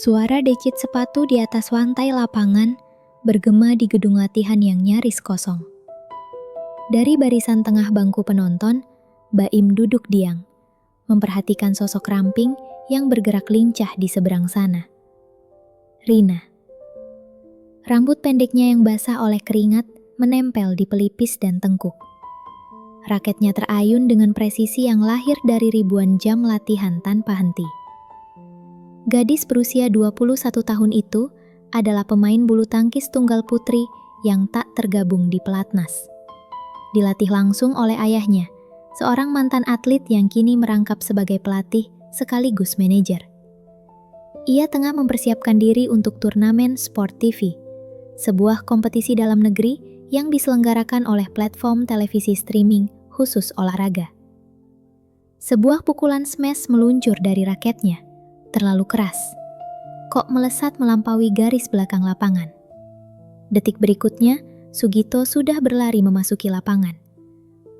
Suara decit sepatu di atas lantai lapangan bergema di gedung latihan yang nyaris kosong. Dari barisan tengah bangku penonton, Baim duduk diam, memperhatikan sosok ramping yang bergerak lincah di seberang sana. Rina. Rambut pendeknya yang basah oleh keringat menempel di pelipis dan tengkuk. Raketnya terayun dengan presisi yang lahir dari ribuan jam latihan tanpa henti. Gadis berusia 21 tahun itu adalah pemain bulu tangkis tunggal putri yang tak tergabung di pelatnas. Dilatih langsung oleh ayahnya, seorang mantan atlet yang kini merangkap sebagai pelatih sekaligus manajer. Ia tengah mempersiapkan diri untuk turnamen Sport TV, sebuah kompetisi dalam negeri yang diselenggarakan oleh platform televisi streaming khusus olahraga. Sebuah pukulan smash meluncur dari raketnya, terlalu keras. Kok melesat melampaui garis belakang lapangan. Detik berikutnya, Sugito sudah berlari memasuki lapangan.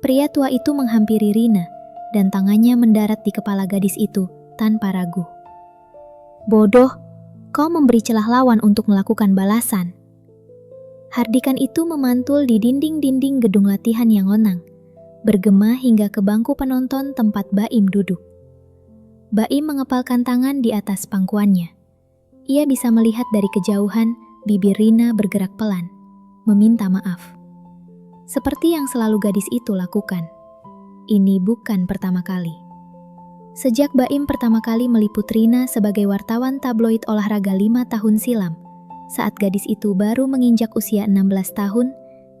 Pria tua itu menghampiri Rina dan tangannya mendarat di kepala gadis itu tanpa ragu. "Bodoh, kau memberi celah lawan untuk melakukan balasan." Hardikan itu memantul di dinding-dinding gedung latihan yang lenang, bergema hingga ke bangku penonton tempat Baim duduk. Baim mengepalkan tangan di atas pangkuannya. Ia bisa melihat dari kejauhan bibir Rina bergerak pelan, meminta maaf. Seperti yang selalu gadis itu lakukan. Ini bukan pertama kali. Sejak Baim pertama kali meliput Rina sebagai wartawan tabloid olahraga 5 tahun silam, saat gadis itu baru menginjak usia 16 tahun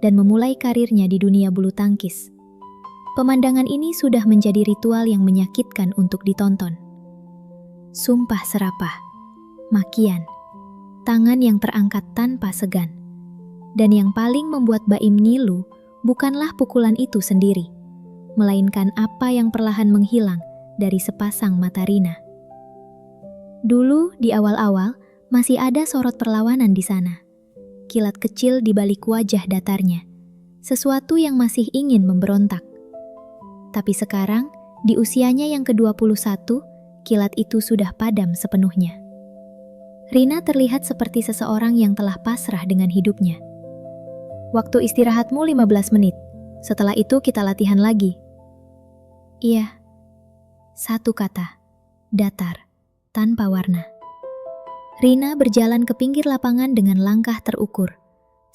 dan memulai karirnya di dunia bulu tangkis. Pemandangan ini sudah menjadi ritual yang menyakitkan untuk ditonton. Sumpah serapah, makian, tangan yang terangkat tanpa segan. Dan yang paling membuat Baim ngilu bukanlah pukulan itu sendiri, melainkan apa yang perlahan menghilang dari sepasang mata Rina. Dulu di awal-awal masih ada sorot perlawanan di sana. Kilat kecil di balik wajah datarnya, sesuatu yang masih ingin memberontak. Tapi sekarang, di usianya yang ke-21, kilat itu sudah padam sepenuhnya. Rina terlihat seperti seseorang yang telah pasrah dengan hidupnya. "Waktu istirahatmu 15 menit. Setelah itu kita latihan lagi." "Iya." Satu kata, datar, tanpa warna. Rina berjalan ke pinggir lapangan dengan langkah terukur,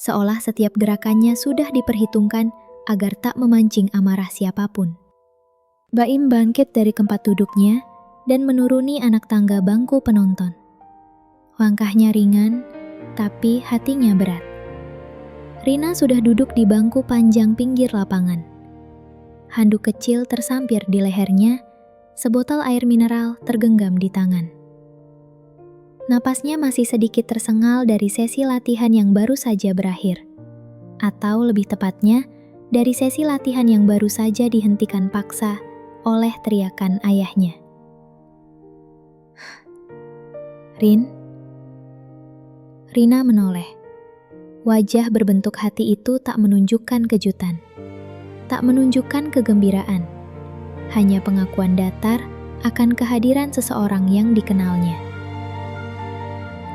seolah setiap gerakannya sudah diperhitungkan agar tak memancing amarah siapapun. Baim bangkit dari tempat duduknya dan menuruni anak tangga bangku penonton. Langkahnya ringan, tapi hatinya berat. Rina sudah duduk di bangku panjang pinggir lapangan. Handuk kecil tersampir di lehernya, sebotol air mineral tergenggam di tangan. Napasnya masih sedikit tersengal dari sesi latihan yang baru saja berakhir. Atau lebih tepatnya, dari sesi latihan yang baru saja dihentikan paksa oleh teriakan ayahnya. "Rin?" Rina menoleh. Wajah berbentuk hati itu tak menunjukkan kejutan, tak menunjukkan kegembiraan, hanya pengakuan datar akan kehadiran seseorang yang dikenalnya.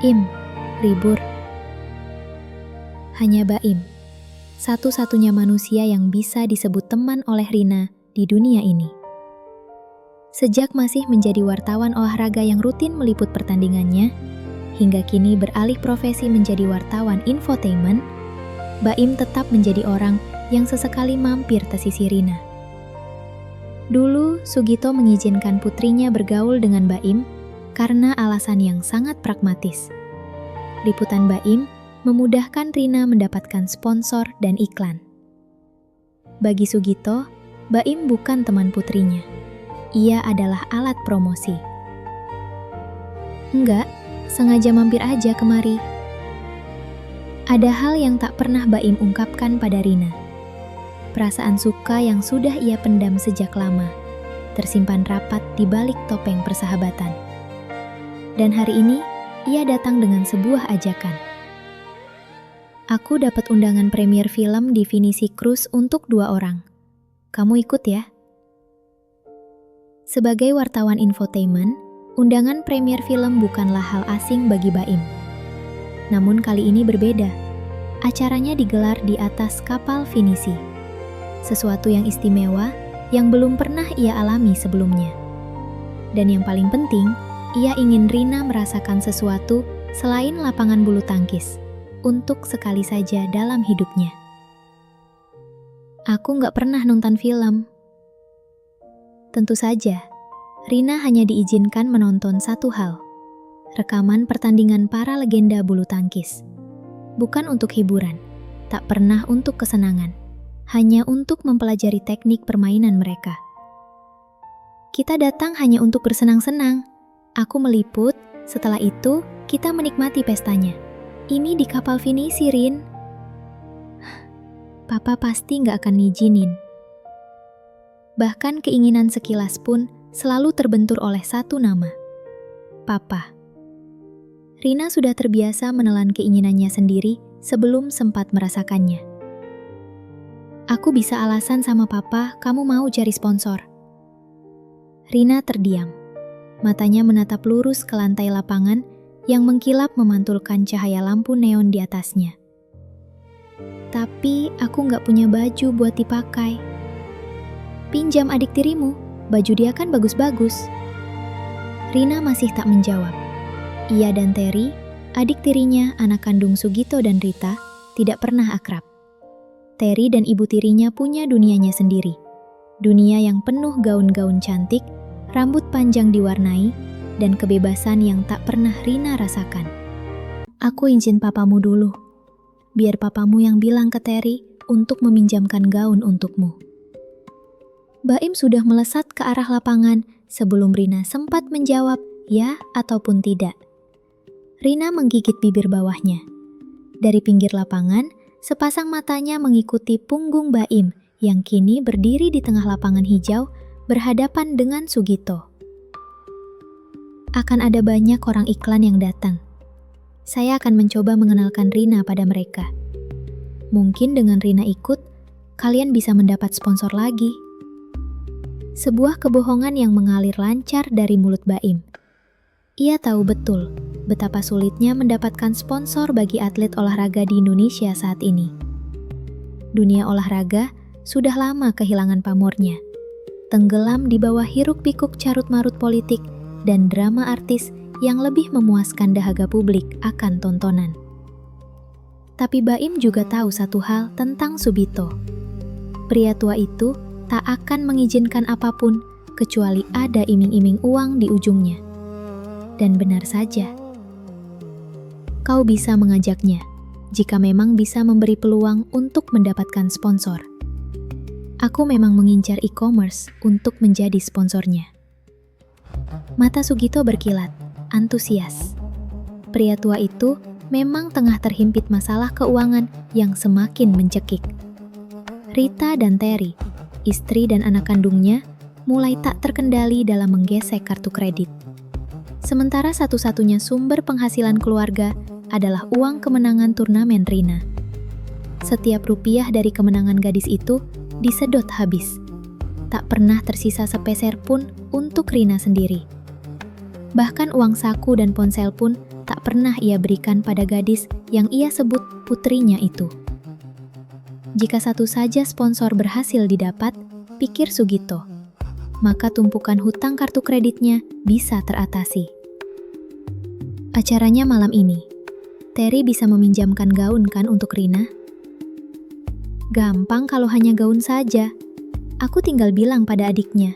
"Im, libur." Hanya Baim, satu-satunya manusia yang bisa disebut teman oleh Rina di dunia ini. Sejak masih menjadi wartawan olahraga yang rutin meliput pertandingannya, hingga kini beralih profesi menjadi wartawan infotainment, Baim tetap menjadi orang yang sesekali mampir ke sisi Rina. Dulu, Sugito mengizinkan putrinya bergaul dengan Baim karena alasan yang sangat pragmatis. Liputan Baim memudahkan Rina mendapatkan sponsor dan iklan. Bagi Sugito, Baim bukan teman putrinya. Ia adalah alat promosi. "Enggak, sengaja mampir aja kemari." Ada hal yang tak pernah Baim ungkapkan pada Rina. Perasaan suka yang sudah ia pendam sejak lama, tersimpan rapat di balik topeng persahabatan. Dan hari ini, ia datang dengan sebuah ajakan. "Aku dapat undangan premier film definisi Cruise untuk 2 orang. Kamu ikut ya?" Sebagai wartawan infotainment, Undangan premier film bukanlah hal asing bagi Baim. Namun kali ini berbeda. Acaranya digelar di atas kapal Finisi. Sesuatu yang istimewa yang belum pernah ia alami sebelumnya. Dan yang paling penting, ia ingin Rina merasakan sesuatu selain lapangan bulu tangkis, untuk sekali saja dalam hidupnya. Aku nggak pernah nonton film. Tentu saja, Rina hanya diizinkan menonton satu hal, rekaman pertandingan para legenda bulu tangkis. Bukan untuk hiburan, tak pernah untuk kesenangan, hanya untuk mempelajari teknik permainan mereka. Kita datang hanya untuk bersenang-senang. Aku meliput, setelah itu kita menikmati pestanya. Ini di kapal Finisi, Rin. Papa pasti nggak akan ngizinin. Bahkan keinginan sekilas pun selalu terbentur oleh satu nama. Papa. Rina sudah terbiasa menelan keinginannya sendiri sebelum sempat merasakannya. Aku bisa alasan sama papa kamu mau cari sponsor. Rina terdiam. Matanya menatap lurus ke lantai lapangan yang mengkilap memantulkan cahaya lampu neon di atasnya. Tapi aku nggak punya baju buat dipakai. Pinjam adik tirimu, baju dia kan bagus-bagus. Rina masih tak menjawab. Ia dan Terry, adik tirinya, anak kandung Sugito dan Rita, tidak pernah akrab. Terry dan ibu tirinya punya dunianya sendiri. Dunia yang penuh gaun-gaun cantik, rambut panjang diwarnai, dan kebebasan yang tak pernah Rina rasakan. Aku izin papamu dulu. Biar papamu yang bilang ke Terry untuk meminjamkan gaun untukmu. Baim sudah melesat ke arah lapangan sebelum Rina sempat menjawab ya ataupun tidak. Rina menggigit bibir bawahnya. Dari pinggir lapangan, sepasang matanya mengikuti punggung Baim yang kini berdiri di tengah lapangan hijau berhadapan dengan Sugito. Akan ada banyak orang iklan yang datang. Saya akan mencoba mengenalkan Rina pada mereka. Mungkin dengan Rina ikut, kalian bisa mendapat sponsor lagi. Sebuah kebohongan yang mengalir lancar dari mulut Baim. Ia tahu betul betapa sulitnya mendapatkan sponsor bagi atlet olahraga di Indonesia saat ini. Dunia olahraga sudah lama kehilangan pamornya, tenggelam di bawah hiruk-pikuk carut-marut politik dan drama artis yang lebih memuaskan dahaga publik akan tontonan. Tapi Baim juga tahu satu hal tentang Subito. Pria tua itu tak akan mengizinkan apapun kecuali ada iming-iming uang di ujungnya. Dan benar saja, kau bisa mengajaknya jika memang bisa memberi peluang untuk mendapatkan sponsor. Aku memang mengincar e-commerce untuk menjadi sponsornya. Mata Sugito berkilat, antusias. Pria tua itu memang tengah terhimpit masalah keuangan yang semakin mencekik. Rita dan Terry, istri dan anak kandungnya, mulai tak terkendali dalam menggesek kartu kredit. Sementara satu-satunya sumber penghasilan keluarga adalah uang kemenangan turnamen Rina. Setiap rupiah dari kemenangan gadis itu disedot habis. Tak pernah tersisa sepeser pun untuk Rina sendiri. Bahkan uang saku dan ponsel pun tak pernah ia berikan pada gadis yang ia sebut putrinya itu. Jika satu saja sponsor berhasil didapat, pikir Sugito, maka tumpukan hutang kartu kreditnya bisa teratasi. Acaranya malam ini. Terry bisa meminjamkan gaun kan untuk Rina? Gampang kalau hanya gaun saja. Aku tinggal bilang pada adiknya.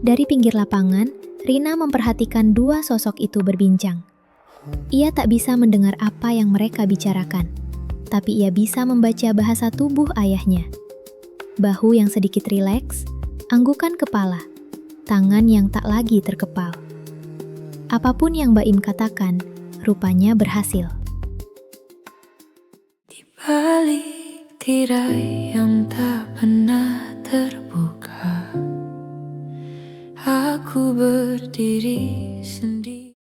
Dari pinggir lapangan, Rina memperhatikan dua sosok itu berbincang. Ia tak bisa mendengar apa yang mereka bicarakan, tapi ia bisa membaca bahasa tubuh ayahnya. Bahu yang sedikit rileks, anggukan kepala, tangan yang tak lagi terkepal. Apapun yang Baim katakan, rupanya berhasil. Di balik tirai yang tak pernah terbuka, aku berdiri sendiri.